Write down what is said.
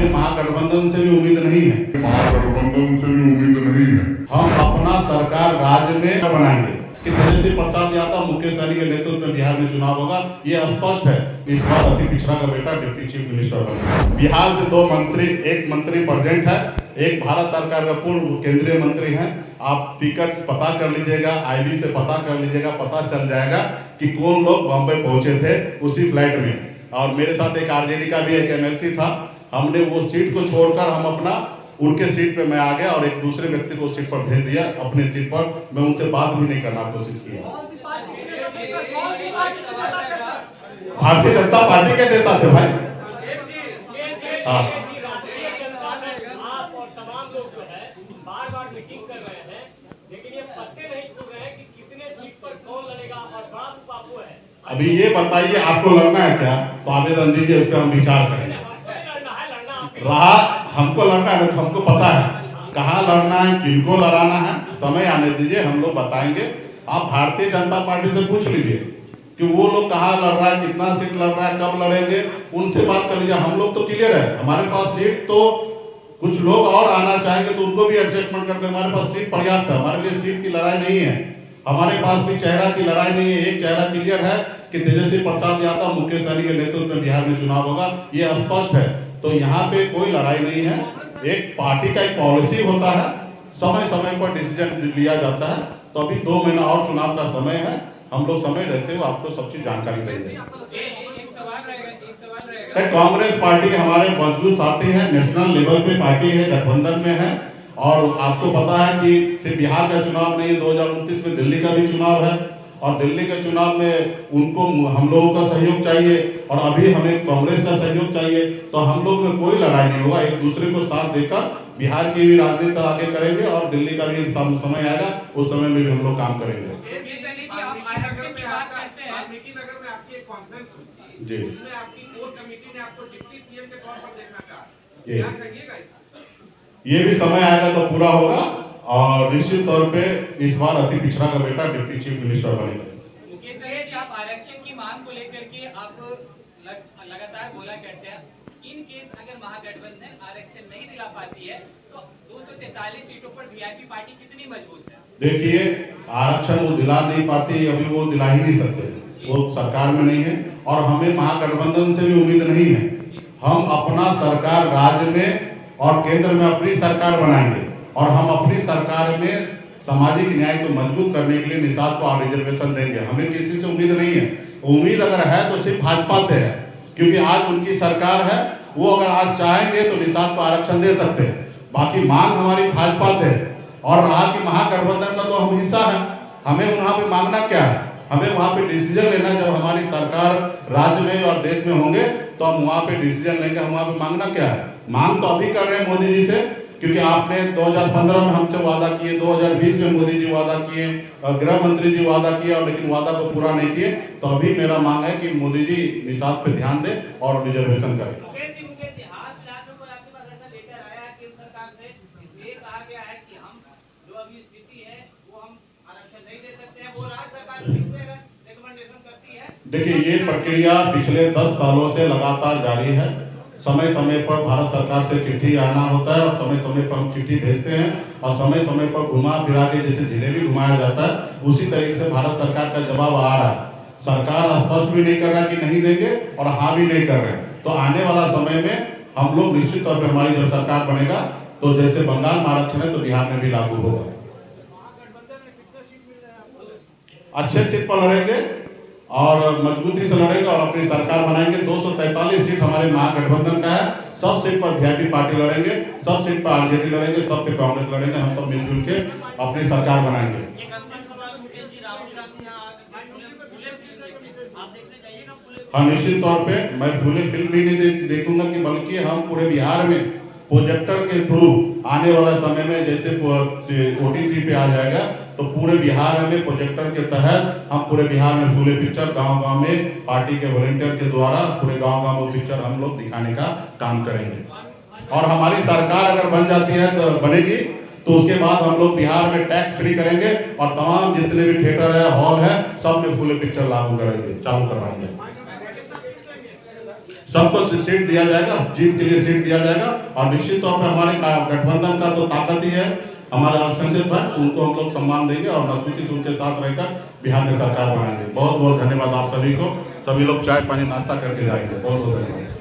हमें महागठबंधन से भी उम्मीद नहीं है। हम अपना सरकार राज्य में बनाएंगे कि तेजस्वी प्रसाद यादव मुकेश सहनी के नेतृत्व में बिहार में चुनाव होगा, ये स्पष्ट है। इस बार अति पिछड़ा का बेटा डिप्टी चीफ मिनिस्टर बनेगा। बिहार से 2 मंत्री, एक मंत्री प्रेजेंट है, एक भारत सरकार का पूर्व केंद्रीय मंत्री हैं। आप टिकट पता कर लीजिएगा, आईबी से पता कर लीजिएगा, पता चल जाएगा कि कौन लोग बॉम्बे पहुंचे थे उसी फ्लाइट में। और मेरे साथ एक आरजेडी का भी एक एमएलसी था। हमने वो सीट को छोड़कर हम अपना उनके सीट पे मैं आ गया और एक दूसरे व्यक्ति को सीट पर भेज दिया अपने सीट पर। मैं उनसे बात भी नहीं करना कोशिश की। भारतीय जनता पार्टी के नेता थे भाई। हाँ, अभी ये बताइए आपको लड़ना है क्या? तो आवेदन दीजिए, उस पर हम विचार करेंगे। रहा हमको लड़ना है, हमको पता है कहाँ लड़ना है, किनको लड़ाना है। समय आने दीजिए, हम लोग बताएंगे। आप भारतीय जनता पार्टी से पूछ लीजिए कि वो लोग कहाँ लड़ रहा है, कितना सीट लड़ रहा है, कब लड़ेंगे, उनसे बात कर लीजिए। हम लोग तो क्लियर है, हमारे पास सीट तो कुछ लोग और आना चाहेंगे तो उनको भी एडजस्टमेंट करते हैं। हमारे पास सीट पर्याप्त है, हमारे लिए सीट की लड़ाई नहीं है। हमारे पास भी चेहरा की लड़ाई नहीं है। एक चेहरा क्लियर है कि तेजस्वी प्रसाद यादव मुकेश सहनी के नेतृत्व में बिहार में चुनाव होगा, ये स्पष्ट है। तो यहाँ पे कोई लड़ाई नहीं है। एक पार्टी का एक पॉलिसी होता है, समय समय पर डिसीजन लिया जाता है। तो अभी 2 महीना और चुनाव का समय है, हम लोग समय रहते हुए आपको सब चीज जानकारी देंगे। कांग्रेस पार्टी हमारे मजबूत साथी है, नेशनल लेवल पे पार्टी है, गठबंधन में है। और आपको पता है कि सिर्फ बिहार का चुनाव नहीं है, 2029 में दिल्ली का भी चुनाव है। और दिल्ली के चुनाव में उनको हम लोगों का सहयोग चाहिए और अभी हमें कांग्रेस का सहयोग चाहिए। तो हम लोग में कोई लड़ाई नहीं होगा, एक दूसरे को साथ देकर बिहार की भी राजनीति आगे करेंगे और दिल्ली का भी समय आएगा, उस समय में भी हम लोग काम करेंगे। जी, ये भी समय आएगा तो पूरा होगा। और निश्चित तौर पे इस बार अति पिछड़ा का बेटा डिप्टी चीफ मिनिस्टर बनेगा। मुकेश सहनी जी, आप आरक्षण की मांग को लेकर के आप लगातार बोला करते हैं। इन केस अगर महागठबंधन आरक्षण नहीं दिला पाती है तो 243 सीटों पर वीआईपी पार्टी कितनी मजबूत है? देखिए, आरक्षण वो दिला नहीं पाती, अभी वो दिला ही नहीं सकते, वो सरकार में नहीं है। और हमें महागठबंधन से भी उम्मीद नहीं है। हम अपना सरकार राज्य में और केंद्र में अपनी सरकार बनाएंगे और हम अपनी सरकार में सामाजिक न्याय को मजबूत करने के लिए निषाद को रिजर्वेशन देंगे। हमें किसी से उम्मीद नहीं है। उम्मीद अगर है तो सिर्फ भाजपा से है, क्योंकि आज उनकी सरकार है। वो अगर आज चाहेंगे तो निषाद को आरक्षण दे सकते हैं। बाकी मांग हमारी भाजपा से है। और रहा कि महागठबंधन का तो हम हिस्सा है, हमें वहां पे मांगना क्या है? हमें वहां पे डिसीजन लेना। जब हमारी सरकार राज्य में और देश में होंगे तो हम वहां पे डिसीजन लेंगे। हम वहां पे मांगना क्या है? मांग तो अभी कर रहे हैं मोदी जी से, क्योंकि आपने 2015 में हमसे वादा किए, 2020 में मोदी जी वादा किए, गृह मंत्री जी वादा किया, लेकिन वादा को पूरा नहीं किए। तो अभी मेरा मांग है कि मोदी जी निषाद पे ध्यान दें और रिजर्वेशन करें। देखिए, ये प्रक्रिया पिछले 10 सालों से लगातार जारी है। समय समय पर भारत सरकार से चिट्ठी आना होता है और समय समय पर हम चिट्ठी भेजते हैं और समय समय पर घुमा फिरा के जैसे जिलेबी घुमाया जाता है, उसी तरीके से भारत सरकार का जवाब आ रहा है। सरकार स्पष्ट भी नहीं कर रहा कि नहीं देंगे और हाँ भी नहीं कर रहे। तो आने वाला समय में हम लोग निश्चित तौर पर, हमारी जब सरकार बनेगा तो जैसे बंगाल में आरक्षण है तो बिहार में भी लागू होगा। अच्छे सीट पर लड़ेंगे और मजबूती से लड़ेंगे और अपनी सरकार बनाएंगे। 243 सीट हमारे महागठबंधन का है। सब सीट पर वीआईपी पार्टी लड़ेंगे, सब सीट पर आरजेडी लड़ेंगे, सब पे कांग्रेस लड़ेंगे। हम सब मिलजुल के अपनी सरकार बनाएंगे। हाँ, निश्चित तौर पे मैं फूले फिल्म भी नहीं देखूंगा कि बल्कि हम पूरे बिहार में प्रोजेक्टर के थ्रू आने वाला समय में जैसे OTT पे आ जाएगा तो पूरे बिहार में प्रोजेक्टर के तहत हम पूरे बिहार में फूले पिक्चर गांव-गांव में पार्टी के वॉलंटियर के द्वारा पूरे गांव-गांव में पिक्चर हम लोग दिखाने का काम करेंगे। और हमारी सरकार अगर बन जाती है तो बनेगी तो उसके बाद हम लोग बिहार में टैक्स फ्री करेंगे और तमाम जितने भी थिएटर है, हॉल है, सब में फूले पिक्चर लागू करेंगे, चालू करवाएंगे। सबको सीट दिया जाएगा, जीत के लिए सीट दिया जाएगा। और निश्चित तौर पर हमारे गठबंधन का तो ताकत ही है हमारे संदेश भाई, उनको हम लोग सम्मान देंगे और मजबूती से उनके साथ रहकर बिहार में सरकार बनाएंगे। बहुत बहुत धन्यवाद आप सभी को। सभी लोग चाय पानी नाश्ता करके जाएंगे। बहुत बहुत धन्यवाद।